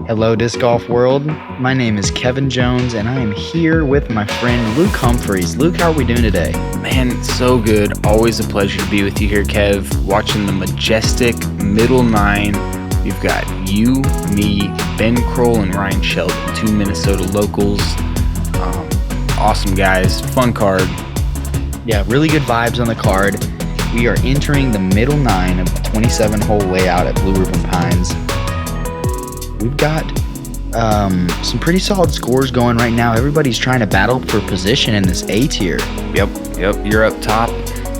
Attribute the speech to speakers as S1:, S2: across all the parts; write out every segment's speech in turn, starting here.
S1: Hello, Disc Golf World. My name is Kevin Jones, and I am here with my friend Luke Humphries. Luke, how are we doing today?
S2: Man, so good. Always a pleasure to be with you here, Kev. Watching the Majestic middle nine. We've got you, me, Ben Kroll, and Ryan Sheldon, two Minnesota locals. Awesome guys. Fun card.
S1: Yeah, really good vibes on the card. We are entering the middle nine of the 27-hole layout at Blue Ribbon Pines. We've got some pretty solid scores going right now. Everybody's trying to battle for position in this A tier.
S2: Yep. You're up top,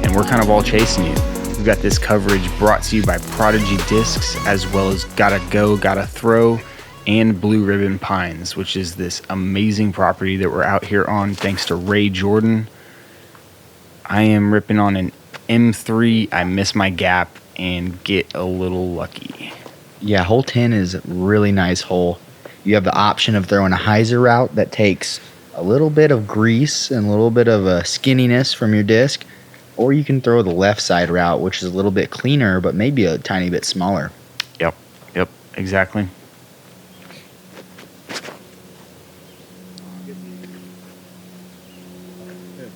S2: and we're kind of all chasing you. We've got this coverage brought to you by Prodigy Discs, as well as Gotta Go, Gotta Throw, and Blue Ribbon Pines, which is this amazing property that we're out here on thanks to Ray Jordan. I am ripping on an M3. I miss my gap and get a little lucky.
S1: Yeah, hole 10 is a really nice hole. You have the option of throwing a hyzer route that takes a little bit of grease and a little bit of a skinniness from your disc, or you can throw the left side route, which is a little bit cleaner, but maybe a tiny bit smaller.
S2: Yep, exactly.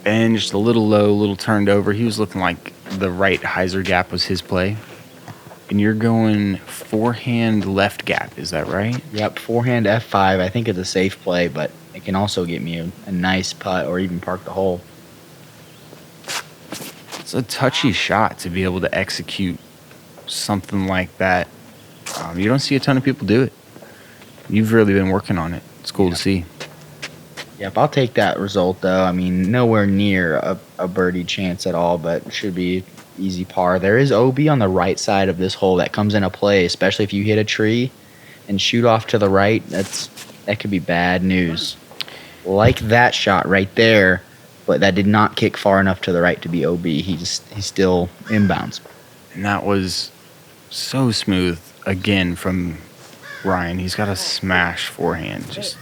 S2: Ben just a little low, a little turned over. He was looking like the right hyzer gap was his play. And you're going forehand left gap, is that right?
S1: Yep, forehand F5. I think it's a safe play, but it can also get me a nice putt or even park the hole.
S2: It's a touchy shot to be able to execute something like that. You don't see a ton of people do it. You've really been working on it. It's cool to see.
S1: Yep, I'll take that result, though. I mean, nowhere near a birdie chance at all, but it should be easy par. There is OB on the right side of this hole that comes into play, especially if you hit a tree and shoot off to the right. That could be bad news. Like that shot right there, but that did not kick far enough to the right to be OB. He's still inbounds.
S2: And that was so smooth again from Ryan. He's got a smash forehand. Just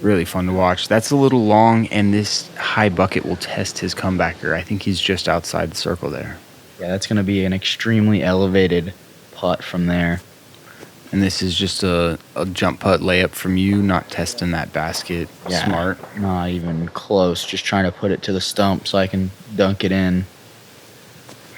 S2: really fun to watch. That's a little long, and this high bucket will test his comebacker. I think he's just outside the circle there.
S1: Yeah, that's going to be an extremely elevated putt from there.
S2: And this is just a jump putt layup from you, not testing that basket.
S1: Yeah,
S2: smart.
S1: Not even close. Just trying to put it to the stump so I can dunk it in.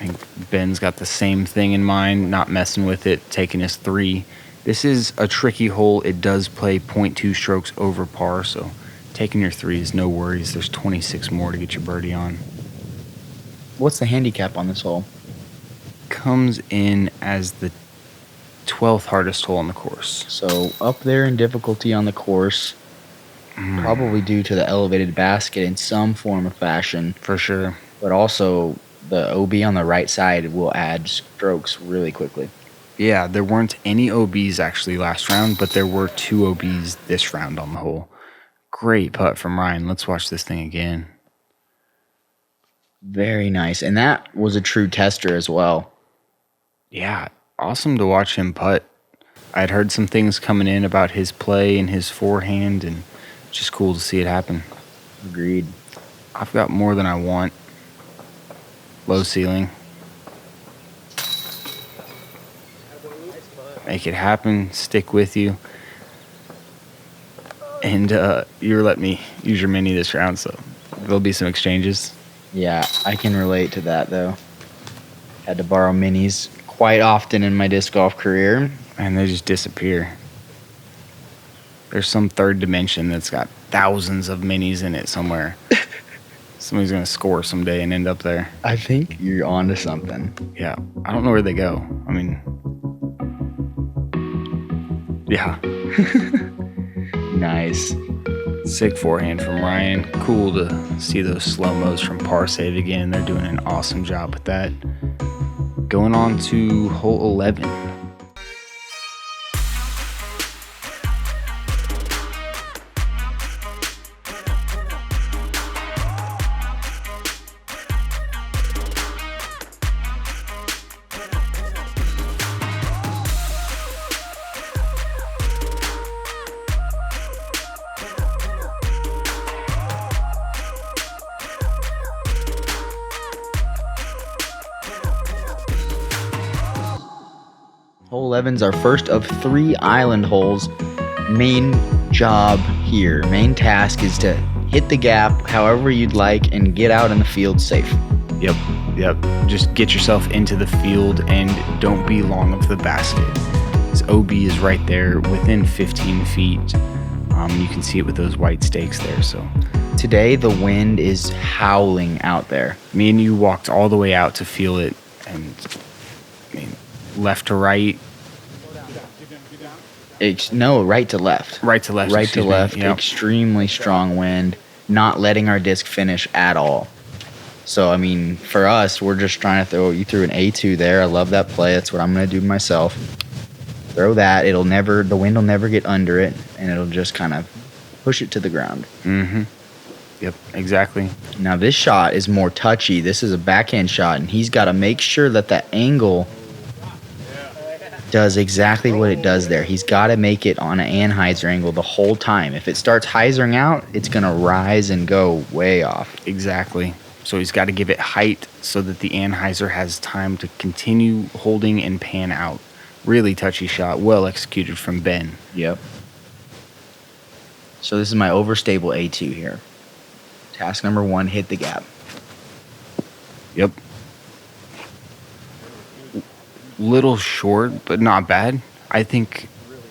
S2: I think Ben's got the same thing in mind, not messing with it, taking his 3. This is a tricky hole. It does play 0.2 strokes over par, so taking your 3 is no worries. There's 26 more to get your birdie on.
S1: What's the handicap on this hole?
S2: Comes in as the 12th hardest hole on the course.
S1: So up there in difficulty on the course, probably due to the elevated basket in some form or fashion.
S2: For sure.
S1: But also the OB on the right side will add strokes really quickly.
S2: Yeah, there weren't any OBs actually last round, but there were 2 OBs this round on the hole. Great putt from Ryan. Let's watch this thing again.
S1: Very nice. And that was a true tester as well.
S2: Yeah, awesome to watch him putt. I'd heard some things coming in about his play and his forehand, and just cool to see it happen.
S1: Agreed.
S2: I've got more than I want. Low ceiling. Make it happen. Stick with you. And you're letting me use your mini this round, so there'll be some exchanges.
S1: Yeah, I can relate to that, though. Had to borrow minis quite often in my disc golf career.
S2: And they just disappear. There's some third dimension that's got thousands of minis in it somewhere. Somebody's going to score someday and end up there.
S1: I think you're onto something.
S2: Yeah. I don't know where they go. I mean, yeah.
S1: Nice.
S2: Sick forehand from Ryan. Cool to see those slow-mos from Par Save again. They're doing an awesome job with that. Going on to hole 11.
S1: Hole 11's our first of 3 island holes. Main job here, main task is to hit the gap however you'd like and get out in the field safe.
S2: Yep. Just get yourself into the field and don't be long of the basket. This OB is right there within 15 feet. You can see it with those white stakes there. So
S1: today the wind is howling out there.
S2: Me and you walked all the way out to feel it, and I mean, left to right.
S1: No, right to left.
S2: Right to left.
S1: Right to left.
S2: Yep.
S1: Extremely strong wind, not letting our disc finish at all. So, I mean, for us, we're just trying to throw. You threw an A2 there. I love that play. That's what I'm going to do myself. Throw that. The wind will never get under it, and it'll just kind of push it to the ground.
S2: Mm-hmm. Yep, exactly.
S1: Now, this shot is more touchy. This is a backhand shot, and he's got to make sure that the angle does exactly what it does there. He's got to make it on an anhyzer angle the whole time. If it starts hyzering out, it's going to rise and go way off.
S2: Exactly. So he's got to give it height so that the anhyzer has time to continue holding and pan out. Really touchy shot. Well executed from Ben.
S1: Yep. So this is my overstable A2 here. Task number 1, hit the gap.
S2: Yep. Little short, but not bad. I think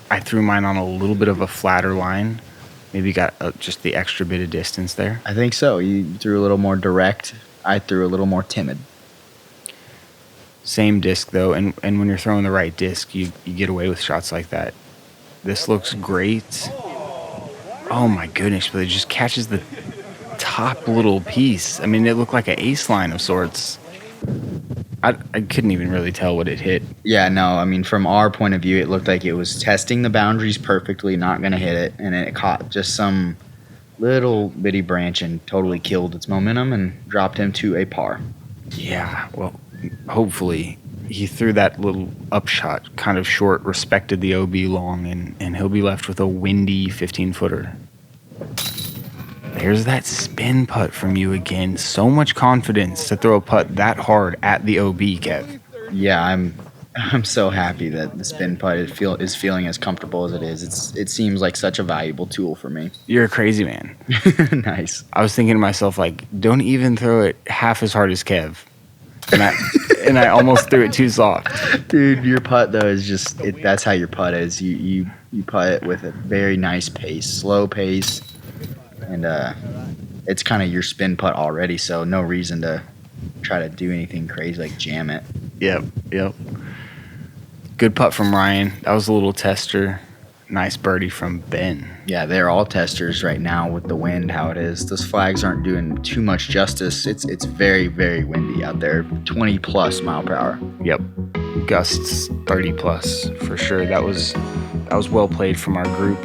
S2: I threw mine on a little bit of a flatter line. Maybe got just the extra bit of distance there.
S1: I think so. You threw a little more direct. I threw a little more timid.
S2: Same disc, though, and when you're throwing the right disc, you get away with shots like that. This looks great. Oh, my goodness, but it just catches the top little piece. I mean, it looked like an ace line of sorts. I couldn't even really tell what it hit.
S1: Yeah, no, I mean, from our point of view, it looked like it was testing the boundaries perfectly, not going to hit it, and it caught just some little bitty branch and totally killed its momentum and dropped him to a par.
S2: Yeah, well, hopefully he threw that little upshot kind of short, respected the OB long, and he'll be left with a windy 15-footer. There's that spin putt from you again. So much confidence to throw a putt that hard at the OB, Kev.
S1: Yeah, I'm so happy that the spin putt is feeling as comfortable as it is. It seems like such a valuable tool for me.
S2: You're a crazy man.
S1: Nice.
S2: I was thinking to myself, like, don't even throw it half as hard as Kev. And I almost threw it too soft.
S1: Dude, your putt, though, is just that's how your putt is. You putt it with a very nice pace, slow pace. And it's kind of your spin putt already, so no reason to try to do anything crazy like jam it.
S2: Yep. Good putt from Ryan. That was a little tester. Nice birdie from Ben.
S1: Yeah, they're all testers right now with the wind, how it is. Those flags aren't doing too much justice. It's very, very windy out there. 20+ mile per hour.
S2: Yep. Gusts 30+ for sure. That was well played from our group.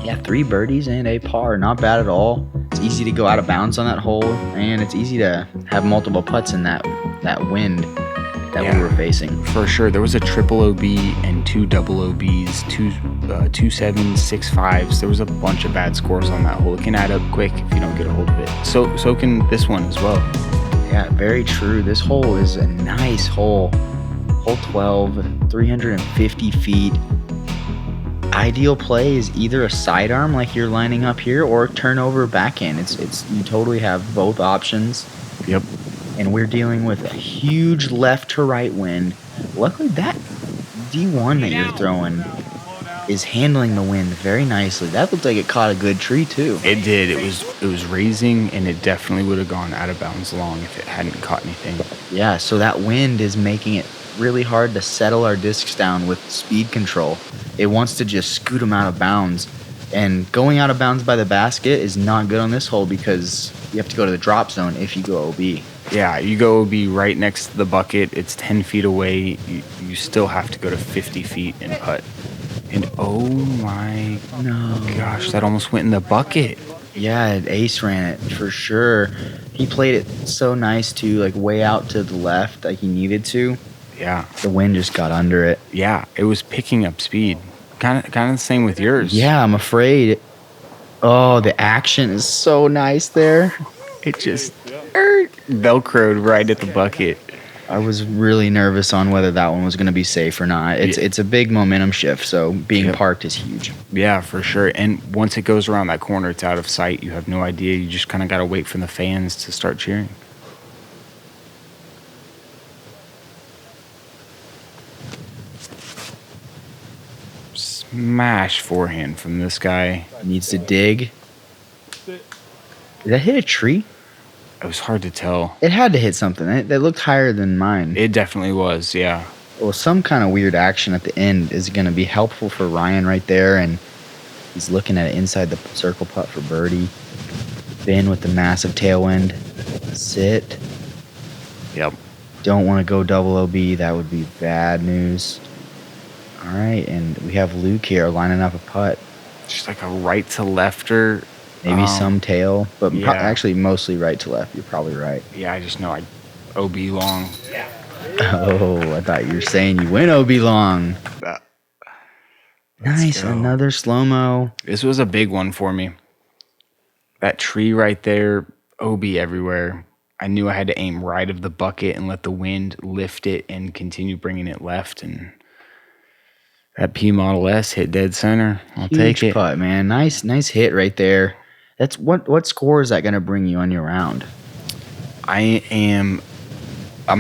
S1: Yeah, 3 birdies and a par. Not bad at all. It's easy to go out of bounds on that hole, and it's easy to have multiple putts in that wind that we were facing.
S2: For sure. There was a triple OB and 2 double OBs, 2 sevens, 6 5s. There was a bunch of bad scores on that hole. It can add up quick if you don't get a hold of it. So can this one as well.
S1: Yeah, very true. This hole is a nice hole. Hole 12, 350 feet. Ideal play is either a sidearm like you're lining up here or turnover backhand. It's you totally have both options.
S2: Yep.
S1: And we're dealing with a huge left to right wind. Luckily that D1 that you're throwing is handling the wind very nicely. That looked like it caught a good tree too.
S2: It did. It was raising, and it definitely would have gone out of bounds long if it hadn't caught anything.
S1: Yeah, so that wind is making it really hard to settle our discs down with speed control. It wants to just scoot them out of bounds. And going out of bounds by the basket is not good on this hole because you have to go to the drop zone if you go OB.
S2: Yeah, you go OB right next to the bucket. It's 10 feet away. You still have to go to 50 feet and putt. And oh my gosh, that almost went in the bucket.
S1: Yeah, Ace ran it for sure. He played it so nice too, like way out to the left like he needed to.
S2: Yeah.
S1: The wind just got under it.
S2: Yeah, it was picking up speed. Kind of the same with yours.
S1: Yeah, I'm afraid. Oh, the action is so nice there.
S2: It just velcroed right at the bucket.
S1: I was really nervous on whether that one was going to be safe or not. It's a big momentum shift, so being parked is huge.
S2: Yeah, for sure. And once it goes around that corner, it's out of sight. You have no idea. You just kind of got to wait for the fans to start cheering. Smash forehand from this guy.
S1: Needs to dig. Did that hit a tree?
S2: It was hard to tell.
S1: It had to hit something. That looked higher than mine.
S2: It definitely was, yeah.
S1: Well, some kind of weird action at the end is going to be helpful for Ryan right there, and he's looking at it inside the circle putt for birdie. Ben with the massive tailwind. Sit.
S2: Yep.
S1: Don't want to go double OB. That would be bad news. All right, and we have Luke here lining up a putt.
S2: Just like a right to lefter.
S1: Maybe some tail, but
S2: yeah.
S1: Actually mostly right to left. You're probably right.
S2: Yeah, I just know I OB long.
S1: Oh, I thought you were saying you went OB long. Nice, another slow-mo.
S2: This was a big one for me. That tree right there, OB everywhere. I knew I had to aim right of the bucket and let the wind lift it and continue bringing it left. And that P Model S hit dead center. I'll take it.
S1: Huge putt, man. Nice hit right there. That's what score is that going to bring you on your round?
S2: I'm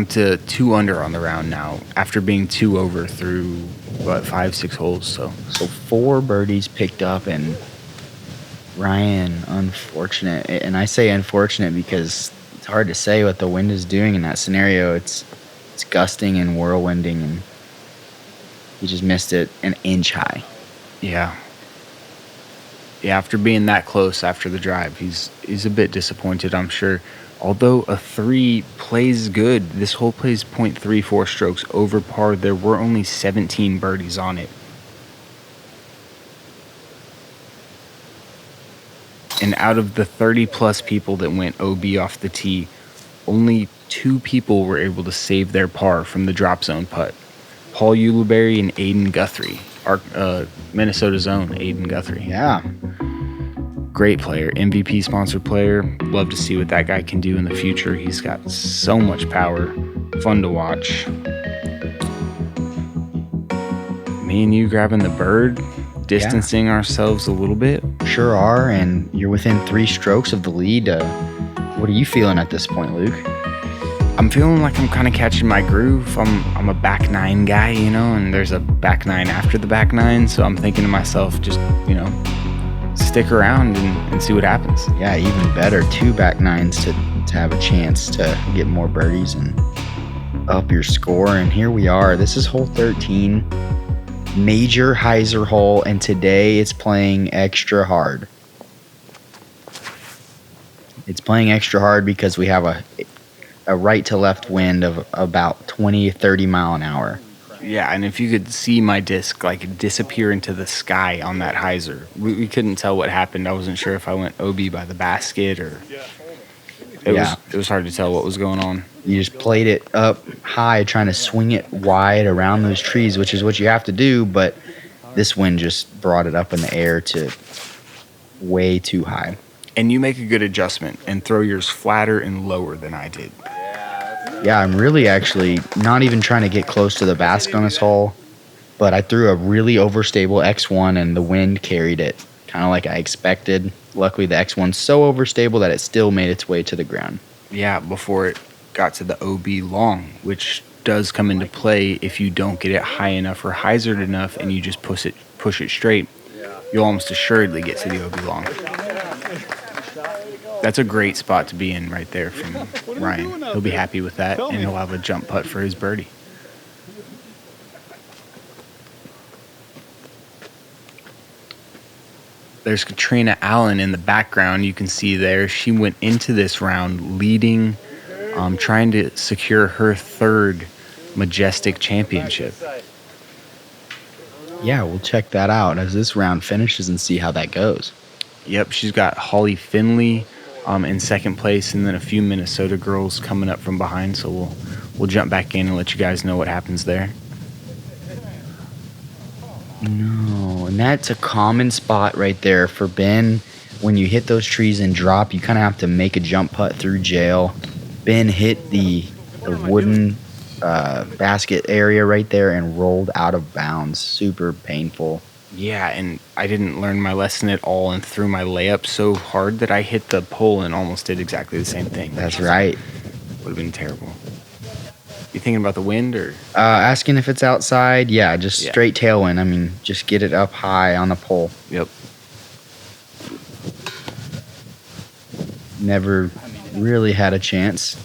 S2: to 2 under on the round now after being 2 over through 5-6 holes. So
S1: 4 birdies picked up, and Ryan, unfortunate. And I say unfortunate because it's hard to say what the wind is doing in that scenario. It's gusting and whirlwinding, and he just missed it an inch high.
S2: Yeah. Yeah, after being that close after the drive, he's a bit disappointed, I'm sure. Although a 3 plays good, this hole plays .34 strokes over par. There were only 17 birdies on it. And out of the 30-plus people that went OB off the tee, only 2 people were able to save their par from the drop zone putt. Paul Ulibarri and Aiden Guthrie. Our Minnesota's own Aiden Guthrie.
S1: Yeah.
S2: Great player, MVP sponsored player. Love to see what that guy can do in the future. He's got so much power. Fun to watch. Me and you grabbing the bird, distancing ourselves a little bit.
S1: Sure are, and you're within 3 strokes of the lead. What are you feeling at this point, Luke?
S2: I'm feeling like I'm kind of catching my groove. I'm a back 9 guy, and there's a back 9 after the back 9. So I'm thinking to myself, just, stick around and see what happens.
S1: Yeah, even better. 2 back 9s to have a chance to get more birdies and up your score. And here we are. This is hole 13. Major hyzer hole, and today it's playing extra hard. It's playing extra hard because we have a right to left wind of about 20-30 mile an hour.
S2: Yeah, and if you could see my disc disappear into the sky on that hyzer, we couldn't tell what happened. I wasn't sure if I went OB by the basket or it was hard to tell what was going on.
S1: You just played it up high, trying to swing it wide around those trees, which is what you have to do, but this wind just brought it up in the air to way too high.
S2: And you make a good adjustment and throw yours flatter and lower than I did.
S1: Yeah, I'm really actually not even trying to get close to the basket on this hole, but I threw a really overstable X1 and the wind carried it, kind of like I expected. Luckily, the X1's so overstable that it still made its way to the ground.
S2: Yeah, before it got to the OB long, which does come into play if you don't get it high enough or hyzered enough and you just push it straight. You'll almost assuredly get to the OB long. That's a great spot to be in right there from Ryan. He'll be happy with that, and he'll have a jump putt for his birdie. There's Katrina Allen in the background. You can see there. She went into this round leading, trying to secure her 3rd Majestic championship.
S1: Yeah, we'll check that out as this round finishes and see how that goes.
S2: Yep, she's got Holly Finley in 2nd place, and then a few Minnesota girls coming up from behind. So we'll jump back in and let you guys know what happens there.
S1: No, and that's a common spot right there for Ben. When you hit those trees and drop, you kind of have to make a jump putt through jail. Ben hit the wooden basket area right there and rolled out of bounds. Super painful.
S2: Yeah, and I didn't learn my lesson at all and threw my layup so hard that I hit the pole and almost did exactly the same thing.
S1: That's right.
S2: Would have been terrible. You thinking about the wind or?
S1: Asking if it's outside. Yeah, just straight tailwind. I mean, just get it up high on the pole.
S2: Yep.
S1: Never really had a chance,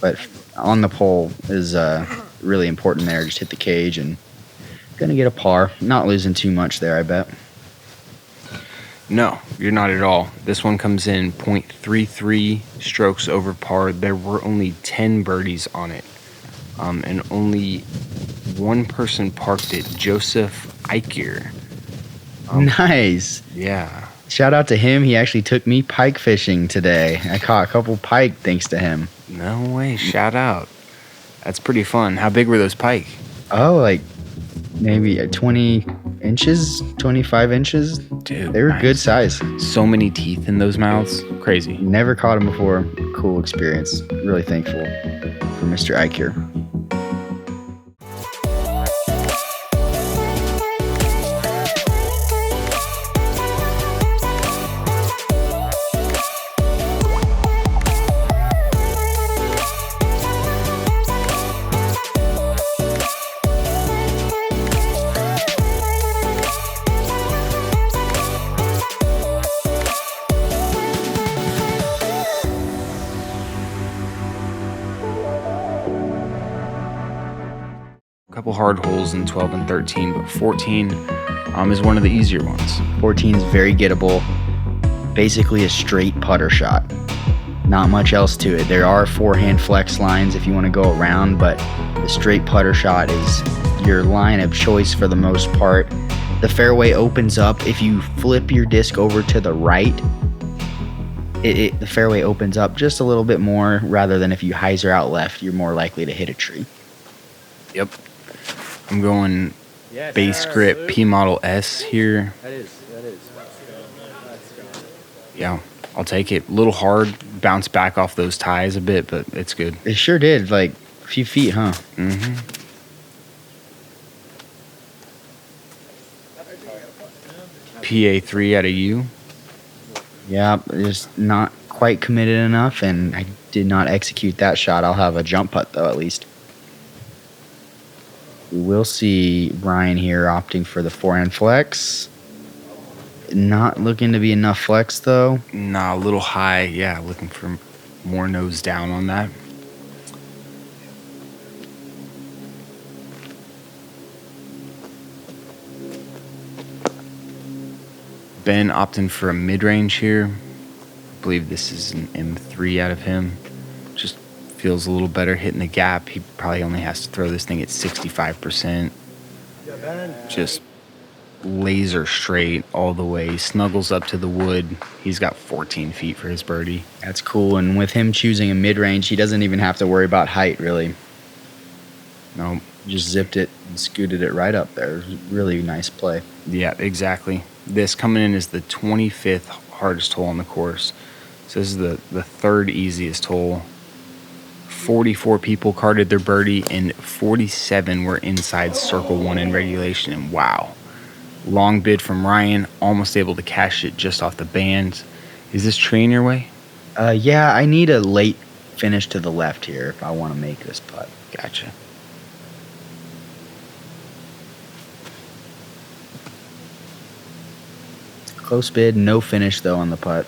S1: but on the pole is really important there. Just hit the cage and gonna get a par. Not losing too much there, I bet.
S2: No, you're not at all. This one comes in .33 strokes over par. There were only 10 birdies on it, and only one person parked it, Joseph Eicher.
S1: Nice.
S2: Yeah.
S1: Shout out to him. He actually took me pike fishing today. I caught a couple pike thanks to him.
S2: No way. Shout out. That's pretty fun. How big were those pike?
S1: Oh, like maybe 20 inches, 25 inches.
S2: Dude,
S1: they were
S2: nice.
S1: Good size.
S2: So many teeth in those mouths. Crazy.
S1: Never caught them before. Cool experience. Really thankful for Mr. Eicher.
S2: Couple hard holes in 12 and 13, but 14 is one of the easier ones.
S1: 14 is very gettable. Basically a straight putter shot. Not much else to it. There are forehand flex lines if you want to go around, but the straight putter shot is your line of choice for the most part. The fairway opens up. If you flip your disc over to the right, the fairway opens up just a little bit more, rather than if you hyzer out left, you're more likely to hit a tree.
S2: Yep. I'm going base grip P Model S here.
S3: That is.
S2: Yeah, I'll take it. A little hard, bounce back off those ties a bit, but it's good.
S1: It sure did, like a few feet, huh?
S2: Mm-hmm. PA3 out of U.
S1: Yeah, just not quite committed enough, and I did not execute that shot. I'll have a jump putt, though, at least. We will see Ryan here opting for the forehand flex. Not looking to be enough flex, though.
S2: Nah, a little high. Yeah, looking for more nose down on that. Ben opting for a mid-range here. I believe this is an M3 out of him. Just feels a little better hitting the gap. He probably only has to throw this thing at 65%. Just laser straight all the way. Snuggles up to the wood. He's got 14 feet for his birdie.
S1: That's cool, and with him choosing a mid-range, he doesn't even have to worry about height, really.
S2: No,
S1: Just zipped it and scooted it right up there. It was a really nice play.
S2: yeah, exactly. This coming in is the 25th hardest hole on the course. So this is the third easiest hole. 44 people carded their birdie, and 47 were inside circle one in regulation. And wow. Long bid from Ryan, almost able to cash it just off the bands. Is this tree in your way?
S1: Yeah, I need a late finish to the left here if I want to make this putt.
S2: Gotcha.
S1: Close bid, no finish though on the putt.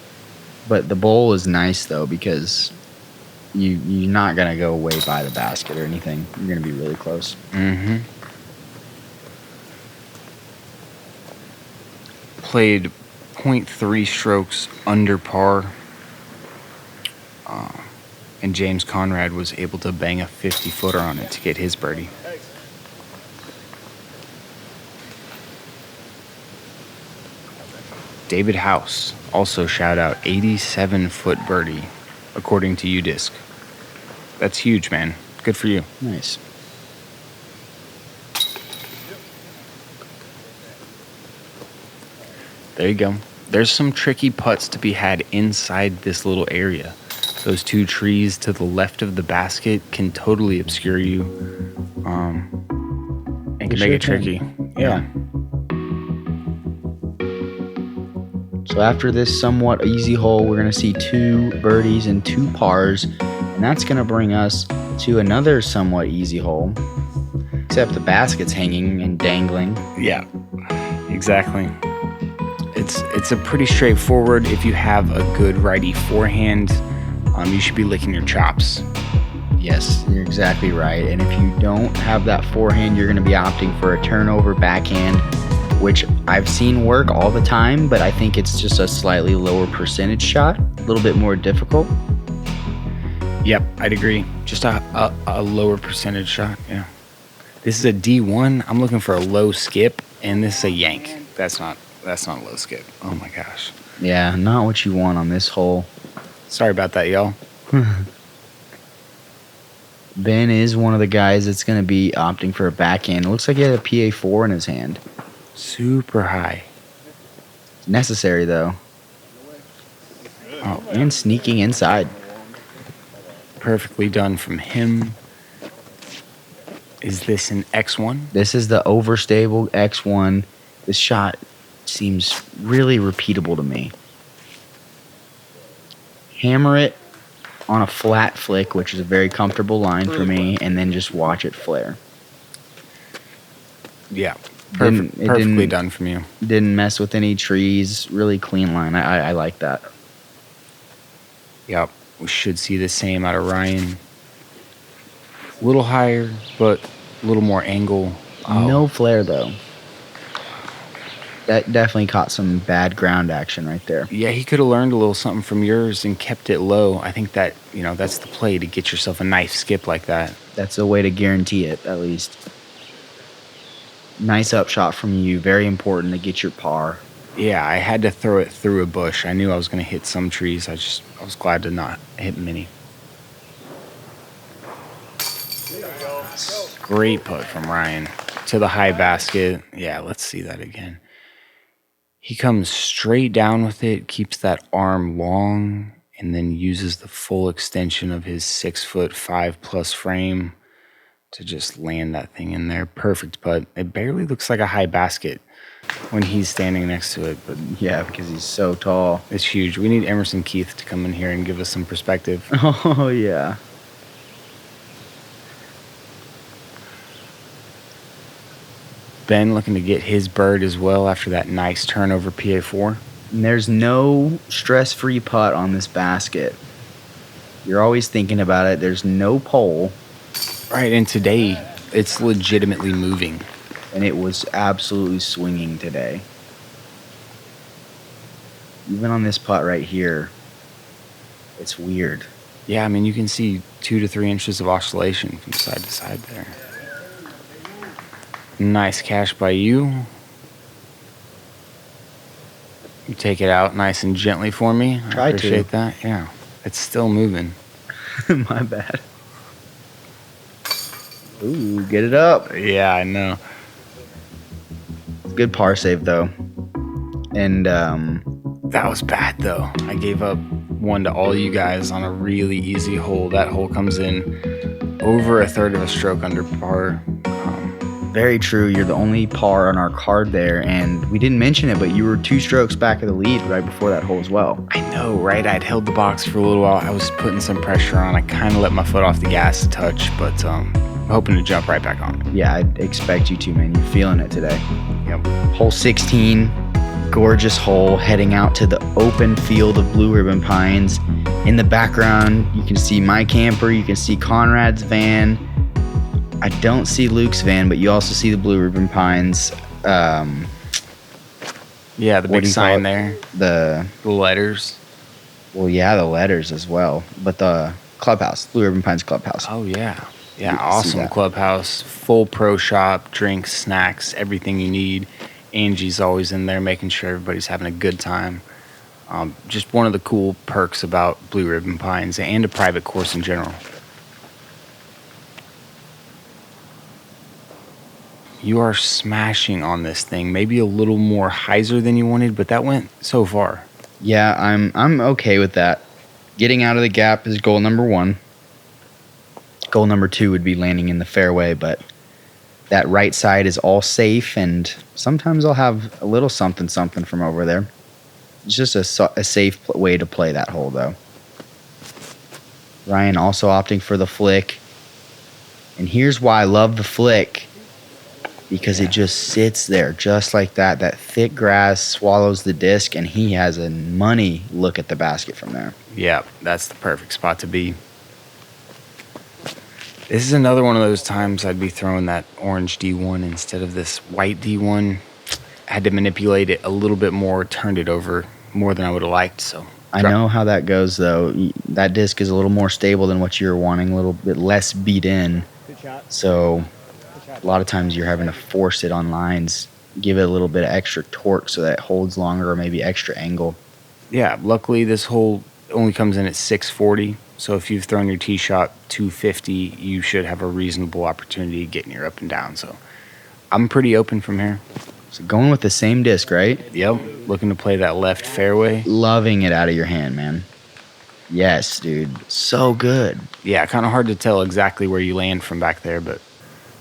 S1: But the bowl is nice though, because you're not gonna go way by the basket or anything. You're gonna be really close.
S2: Mm-hmm. Played .3 strokes under par. And James Conrad was able to bang a 50-footer on it to get his birdie. David House, also shout out, 87-foot birdie, according to UDisc. That's huge, man. Good for you.
S1: Nice.
S2: There you go. There's some tricky putts to be had inside this little area. Those two trees to the left of the basket can totally obscure you, and can make it tricky.
S1: Yeah. So after this somewhat easy hole, we're going to see 2 birdies and 2 pars, and that's going to bring us to another somewhat easy hole, except the basket's hanging and dangling.
S2: Yeah, exactly. It's a pretty straightforward. If you have a good righty forehand, you should be licking your chops.
S1: Yes, you're exactly right. And if you don't have that forehand, you're going to be opting for a turnover backhand, which I've seen work all the time, but I think it's just a slightly lower percentage shot, a little bit more difficult.
S2: Yep, I'd agree. Just a lower percentage shot, yeah. This is a D1. I'm looking for a low skip, and this is a yank. That's not a low skip. Oh my gosh.
S1: Yeah, not what you want on this hole.
S2: Sorry about that, y'all.
S1: Ben is one of the guys that's going to be opting for a backhand. It looks like he had a PA4 in his hand.
S2: Super high.
S1: Necessary, though. Oh, and sneaking inside.
S2: Perfectly done from him. Is this an X1?
S1: This is the overstable X1. This shot seems really repeatable to me. Hammer it on a flat flick, which is a very comfortable line for me, and then just watch it flare.
S2: Yeah, perfectly done from you.
S1: Didn't mess with any trees. Really clean line. I like that.
S2: Yep, we should see the same out of Ryan. A little higher, but a little more angle.
S1: No flare, though. That definitely caught some bad ground action right there.
S2: Yeah, he could have learned a little something from yours and kept it low. I think that, that's the play, to get yourself a nice skip like that.
S1: That's a way to guarantee it, at least. Nice upshot from you. Very important to get your par.
S2: Yeah, I had to throw it through a bush. I knew I was going to hit some trees. I was glad to not hit many. Great putt from Ryan to the high basket. Yeah, let's see that again. He comes straight down with it, keeps that arm long, and then uses the full extension of his 6'5+ frame to just land that thing in there. Perfect putt. It barely looks like a high basket when he's standing next to it, but
S1: yeah, because he's so tall.
S2: It's huge. We need Emerson Keith to come in here and give us some perspective.
S1: Oh, yeah.
S2: Ben looking to get his bird as well after that nice turnover PA4.
S1: And there's no stress-free putt on this basket. You're always thinking about it. There's no pole.
S2: Right, and today it's legitimately moving.
S1: And it was absolutely swinging today. Even on this putt right here, it's weird.
S2: Yeah, I mean, you can see 2 to 3 inches of oscillation from side to side there. Nice cash by you. You take it out nice and gently for me. I appreciate that. Yeah, it's still moving.
S1: My bad. Ooh, get it up.
S2: Yeah, I know.
S1: Good par save, though. And
S2: that was bad, though. I gave up one to all you guys on a really easy hole. That hole comes in over a third of a stroke under par.
S1: Very true. You're the only par on our card there, and we didn't mention it, but you were 2 strokes back of the lead right before that hole as well.
S2: I know, right? I'd held the box for a little while. I was putting some pressure on. I kind of let my foot off the gas a touch, but I'm hoping to jump right back on it.
S1: Yeah, I'd expect you to, man. You're feeling it today.
S2: Yep.
S1: Hole 16, gorgeous hole, heading out to the open field of Blue Ribbon Pines. In the background, you can see my camper. You can see Conrad's van. I don't see Luke's van, but you also see the Blue Ribbon Pines.
S2: Yeah, the big sign there.
S1: The
S2: letters.
S1: Well, yeah, the letters as well. But the clubhouse, Blue Ribbon Pines clubhouse.
S2: Oh, yeah. Yeah, awesome clubhouse. Full pro shop, drinks, snacks, everything you need. Angie's always in there making sure everybody's having a good time. Just one of the cool perks about Blue Ribbon Pines and a private course in general. You are smashing on this thing. Maybe a little more hyzer than you wanted, but that went so far.
S1: Yeah, I'm okay with that. Getting out of the gap is goal number 1. Goal number 2 would be landing in the fairway, but that right side is all safe, and sometimes I'll have a little something from over there. It's just a safe way to play that hole, though. Ryan also opting for the flick. And here's why I love the flick. Because it just sits there just like that. That thick grass swallows the disc, and he has a money look at the basket from there.
S2: Yeah, that's the perfect spot to be. This is another one of those times I'd be throwing that orange D1 instead of this white D1. I had to manipulate it a little bit more, turned it over more than I would have liked. So
S1: I know how that goes, though. That disc is a little more stable than what you're wanting, a little bit less beat in. So a lot of times you're having to force it on lines, give it a little bit of extra torque so that it holds longer, or maybe extra angle.
S2: Yeah, luckily this hole only comes in at 640. So if you've thrown your tee shot 250, you should have a reasonable opportunity getting your up and down. So I'm pretty open from here.
S1: So going with the same disc, right?
S2: Yep, looking to play that left fairway.
S1: Loving it out of your hand, man. Yes, dude. So good.
S2: Yeah, kind of hard to tell exactly where you land from back there, but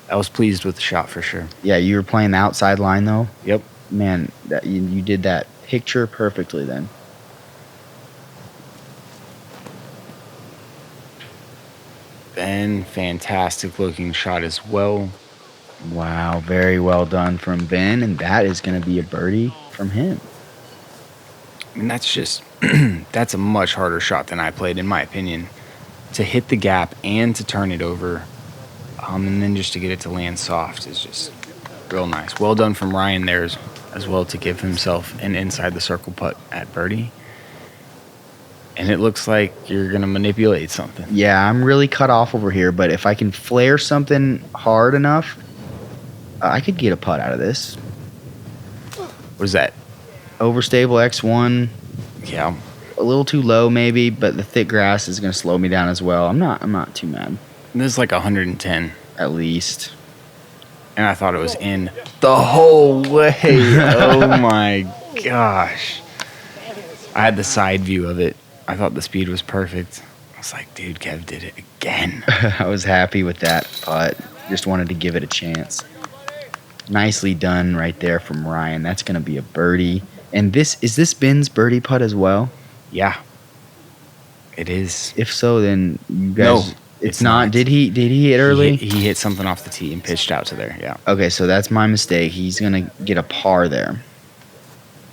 S2: I was pleased with the shot for sure.
S1: Yeah, you were playing the outside line, though?
S2: Yep.
S1: Man, that you did that picture perfectly then.
S2: Ben, fantastic looking shot as well.
S1: Wow, very well done from Ben, and that is going to be a birdie from him.
S2: I mean, that's just, that's a much harder shot than I played, in my opinion. To hit the gap and to turn it over, and then just to get it to land soft is just real nice. Well done from Ryan there as well to give himself an inside the circle putt at birdie. And it looks like you're going to manipulate something.
S1: Yeah, I'm really cut off over here, but if I can flare something hard enough, I could get a putt out of this.
S2: What is that?
S1: Overstable X1.
S2: Yeah.
S1: A little too low maybe, but the thick grass is going to slow me down as well. I'm not too mad.
S2: This is like 110.
S1: At least.
S2: And I thought it was in the whole way. Oh my gosh. I had the side view of it. I thought the speed was perfect. I was like, dude, Kev did it again.
S1: I was happy with that putt. Just wanted to give it a chance. Nicely done right there from Ryan. That's going to be a birdie. And is this Ben's birdie putt as well?
S2: Yeah. It is.
S1: If so, then you guys...
S2: No,
S1: it's not. Did he hit early?
S2: He hit something off the tee and pitched out to there, yeah.
S1: Okay, so that's my mistake. He's going to get a par there.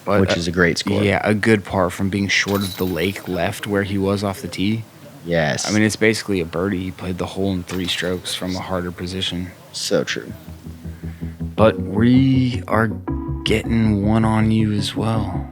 S1: But, which is a great score.
S2: Yeah, a good par from being short of the lake left where he was off the tee.
S1: Yes.
S2: I mean, it's basically a birdie. He played the hole in 3 strokes from a harder position.
S1: So true.
S2: But we are getting one on you as well.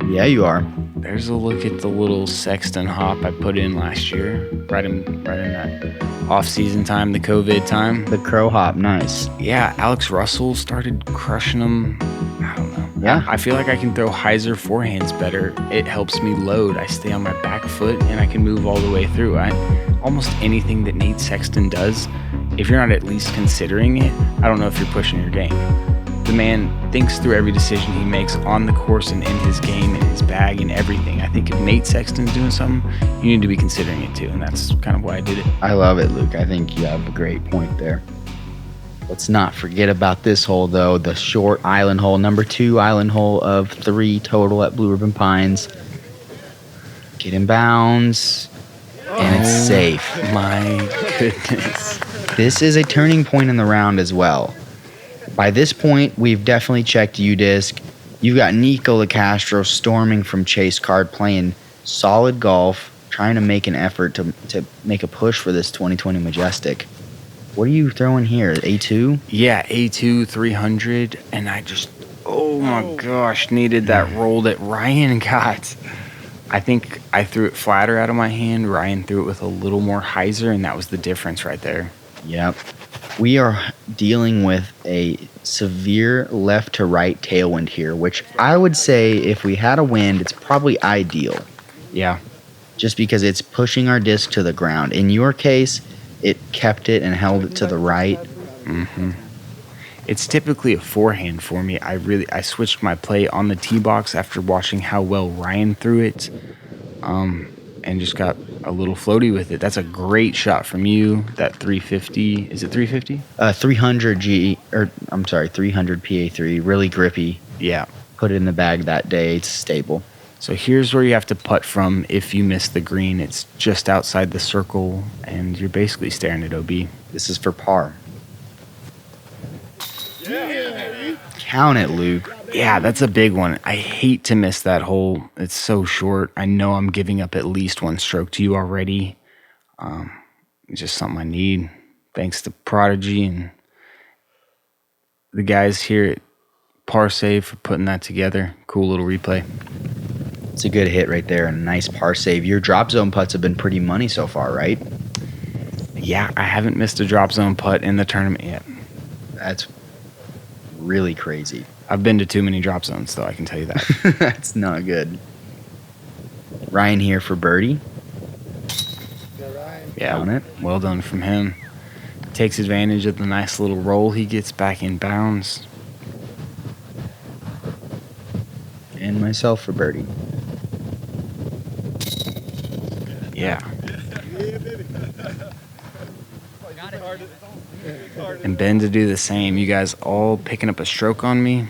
S1: Yeah, you are.
S2: There's a look at the little Sexton hop I put in last year, right in that off-season time, the COVID time.
S1: The crow hop, nice.
S2: Yeah, Alex Russell started crushing them. I don't know.
S1: Yeah.
S2: I feel like I can throw hyzer forehands better. It helps me load. I stay on my back foot, and I can move all the way through. Almost anything that Nate Sexton does, if you're not at least considering it, I don't know if you're pushing your game. The man thinks through every decision he makes on the course and in his game, in his bag, and everything. I think if Nate Sexton's doing something, you need to be considering it too, and that's kind of why I did it.
S1: I love it, Luke. I think you have a great point there. Let's not forget about this hole, though, the short island hole, number 2 island hole of 3 total at Blue Ribbon Pines. Get in bounds, and it's safe.
S2: My goodness.
S1: This is a turning point in the round as well. By this point, we've definitely checked U-Disc. You've got Nico LaCastro storming from Chase Card, playing solid golf, trying to make an effort to make a push for this 2020 Majestic. What are you throwing here? A2?
S2: Yeah, A2 300, and I just, oh my gosh, needed that roll that Ryan got. I think I threw it flatter out of my hand. Ryan threw it with a little more hyzer, and that was the difference right there.
S1: Yep. We are dealing with a severe left to right tailwind here, which I would say if we had a wind, it's probably ideal.
S2: Yeah.
S1: Just because it's pushing our disc to the ground. In your case, it kept it and held it to the right.
S2: Mm-hmm. It's typically a forehand for me. I switched my play on the tee box after watching how well Ryan threw it. and just got a little floaty with it. That's a great shot from you. That 350, is it 350?
S1: 300 300 PA3, really grippy.
S2: Yeah.
S1: Put it in the bag that day. It's stable.
S2: So here's where you have to putt from if you miss the green. It's just outside the circle, and you're basically staring at OB.
S1: This is for par. Count it, Luke.
S2: Yeah, that's a big one. I hate to miss that hole. It's so short. I know I'm giving up at least one stroke to you already. It's just something I need. Thanks to Prodigy and the guys here at Par Save for putting that together. Cool little replay.
S1: It's a good hit right there and a nice par save. Your drop zone putts have been pretty money so far, right?
S2: Yeah, I haven't missed a drop zone putt in the tournament yet.
S1: That's really crazy.
S2: I've been to too many drop zones, though, I can tell you that.
S1: That's not good. Ryan here for birdie.
S2: Yeah,
S1: Count it.
S2: Well done from him. Takes advantage of the nice little roll he gets back in bounds.
S1: And myself for birdie.
S2: Yeah. And Ben to do the same. You guys all picking up a stroke on me.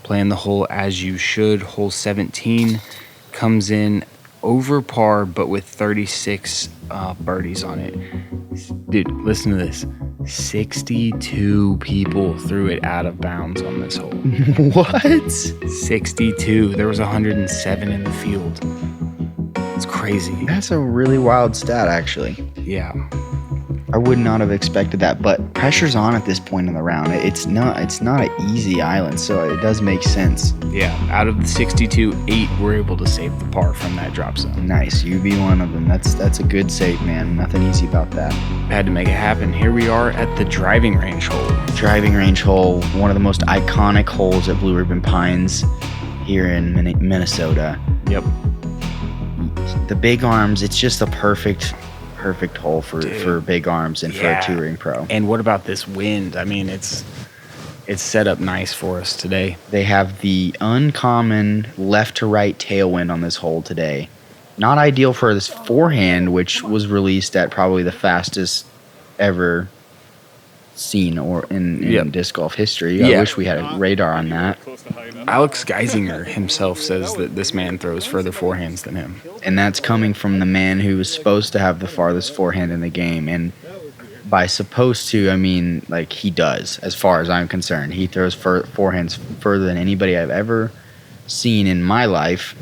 S2: Playing the hole as you should. Hole 17 comes in over par, but with 36 birdies on it. Dude, listen to this. 62 people threw it out of bounds on this hole.
S1: What?
S2: 62. There was 107 in the field. It's crazy.
S1: That's a really wild stat, actually.
S2: Yeah.
S1: I would not have expected that, but pressure's on at this point in the round. It's not an easy island, so it does make sense.
S2: Yeah, out of the 62, 8 were able to save the par from that drop zone.
S1: Nice, you be one of them. That's a good save, man. Nothing easy about that.
S2: Had to make it happen. Here we are at the driving range hole.
S1: Driving range hole, one of the most iconic holes at Blue Ribbon Pines here in Minnesota.
S2: Yep.
S1: The big arms, it's just the perfect hole for big arms and for a touring pro.
S2: And what about this wind? I mean, it's set up nice for us today.
S1: They have the uncommon left to right tailwind on this hole today. Not ideal for this forehand, which was released at probably the fastest ever seen or in disc golf history. I wish we had a radar on that.
S2: Alex Geisinger himself says that this man throws further forehands than him.
S1: And that's coming from the man who was supposed to have the farthest forehand in the game. And by supposed to, I mean, like, he does, as far as I'm concerned. He throws forehands further than anybody I've ever seen in my life.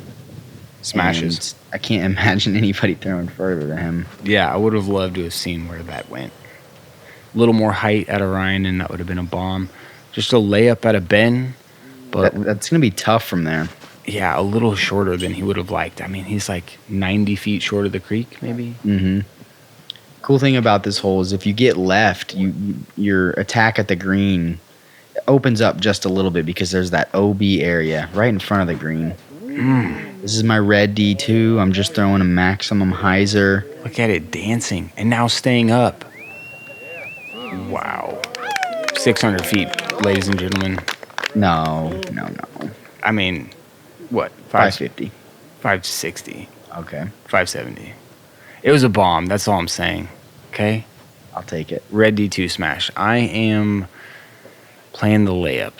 S2: Smashes.
S1: And I can't imagine anybody throwing further than him.
S2: Yeah, I would have loved to have seen where that went. A little more height out of Ryan, and that would have been a bomb. Just a layup out of Ben. But
S1: that's going to be tough from there.
S2: Yeah, a little shorter than he would have liked. I mean, he's like 90 feet short of the creek, maybe.
S1: Mm-hmm. Cool thing about this hole is if you get left, your attack at the green opens up just a little bit because there's that OB area right in front of the green. This is my red D2. I'm just throwing a maximum hyzer.
S2: Look at it dancing and now staying up. Wow. 600 feet, ladies and gentlemen.
S1: No.
S2: I mean, what?
S1: 550.
S2: 560.
S1: Okay.
S2: 570. It was a bomb. That's all I'm saying. Okay?
S1: I'll take it.
S2: Red D2 smash. I am playing the layup.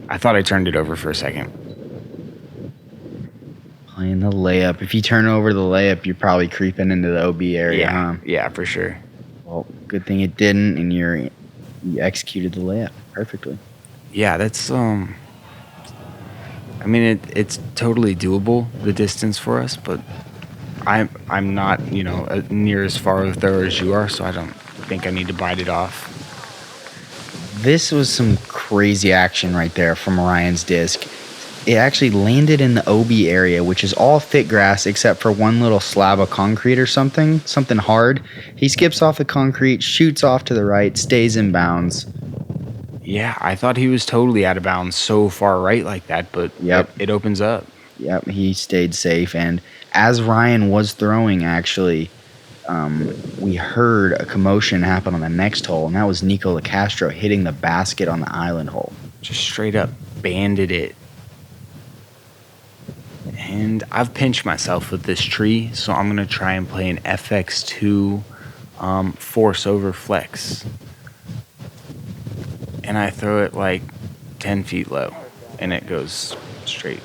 S2: I thought I turned it over for a second.
S1: Playing the layup. If you turn over the layup, you're probably creeping into the OB area, huh?
S2: Yeah, for sure.
S1: Well, good thing it didn't, and you executed the layup perfectly.
S2: Yeah, that's I mean, it's totally doable, the distance for us, but I'm not, near as far of a thrower as you are, so I don't think I need to bite it off.
S1: This was some crazy action right there from Ryan's disc. It actually landed in the OB area, which is all thick grass except for one little slab of concrete or something hard. He skips off the concrete, shoots off to the right, stays in bounds.
S2: Yeah, I thought he was totally out of bounds so far right like that, but it opens up.
S1: Yep, he stayed safe. And as Ryan was throwing, actually, we heard a commotion happen on the next hole, and that was Nico LaCastro hitting the basket on the island hole.
S2: Just straight up banded it. And I've pinched myself with this tree, so I'm going to try and play an FX2 force over flex. And I throw it like 10 feet low, and it goes straight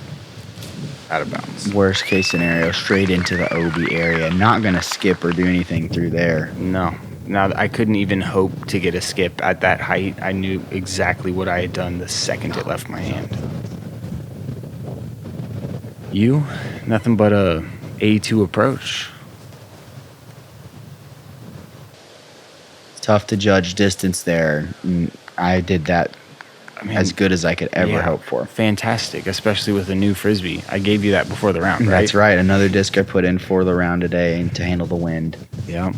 S2: out of bounds.
S1: Worst case scenario, straight into the OB area. Not going to skip or do anything through there.
S2: No. Now, I couldn't even hope to get a skip at that height. I knew exactly what I had done the second it left my hand. You? Nothing but a A2 approach.
S1: It's tough to judge distance there. I did that as good as I could ever hope for.
S2: Fantastic, especially with a new Frisbee. I gave you that before the round, right?
S1: That's right. Another disc I put in for the round today to handle the wind.
S2: Yeah.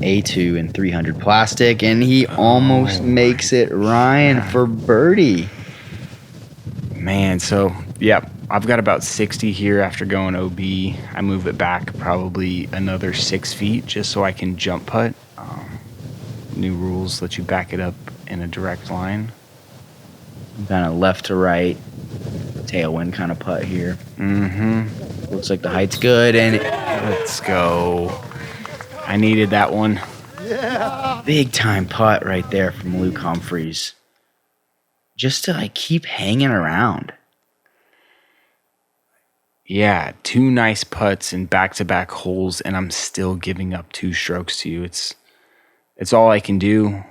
S1: A2 and 300 plastic, and he almost makes it, Ryan, for birdie.
S2: Man, so, yeah, I've got about 60 here after going OB. I move it back probably another 6 feet just so I can jump putt. New rules let you back it up in a direct line.
S1: Kind of left to right, tailwind kind of putt here.
S2: Mm-hmm.
S1: Looks like the height's good, and
S2: Let's go. I needed that one.
S1: Yeah. Big time putt right there from Luke Humphries. Just to like keep hanging around.
S2: Yeah, 2 nice putts in back-to-back holes, and I'm still giving up 2 strokes to you. It's all I can do,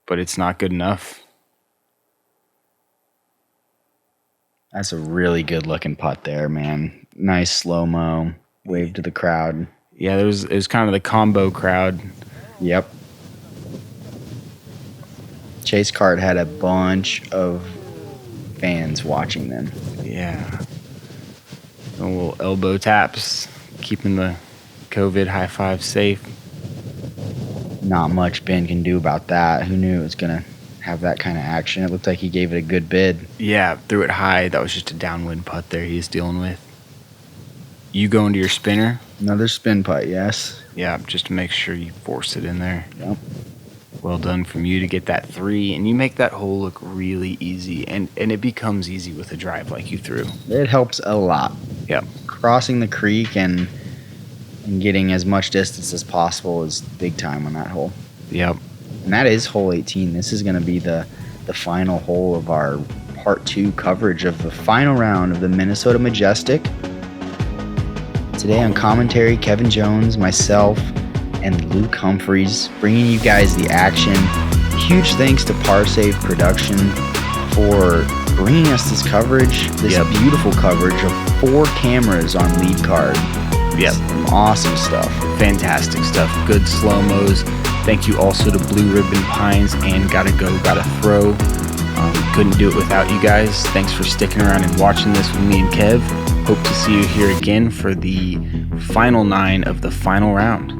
S2: but it's not good enough.
S1: That's a really good looking putt there, man. Nice slow-mo. Wave to the crowd.
S2: Yeah, it was kind of the combo crowd.
S1: Yep. Chase Cart had a bunch of fans watching them.
S2: Yeah. A little elbow taps, keeping the COVID high five safe.
S1: Not much Ben can do about that. Who knew it was going to have that kind of action? It looked like he gave it a good bid.
S2: Yeah, threw it high. That was just a downwind putt there he was dealing with. You go into your spinner.
S1: Another spin putt, yes.
S2: Yeah, just to make sure you force it in there.
S1: Yep.
S2: Well done from you to get that 3, and you make that hole look really easy, and it becomes easy with a drive like you threw.
S1: It helps a lot.
S2: Yep.
S1: Crossing the creek and getting as much distance as possible is big time on that hole.
S2: Yep.
S1: And that is hole 18. This is going to be the final hole of our part 2 coverage of the final round of the Minnesota Majestic. Today on commentary, Kevin Jones, myself, and Luke Humphries, bringing you guys the action. Huge thanks to Parsave Production for bringing us this coverage, this beautiful coverage of 4 cameras on lead card.
S2: Yep.
S1: Some awesome stuff.
S2: Fantastic stuff. Good slow-mos. Thank you also to Blue Ribbon Pines and Gotta Go, Gotta Throw. Couldn't do it without you guys. Thanks for sticking around and watching this with me and Kev. Hope to see you here again for the final 9 of the final round.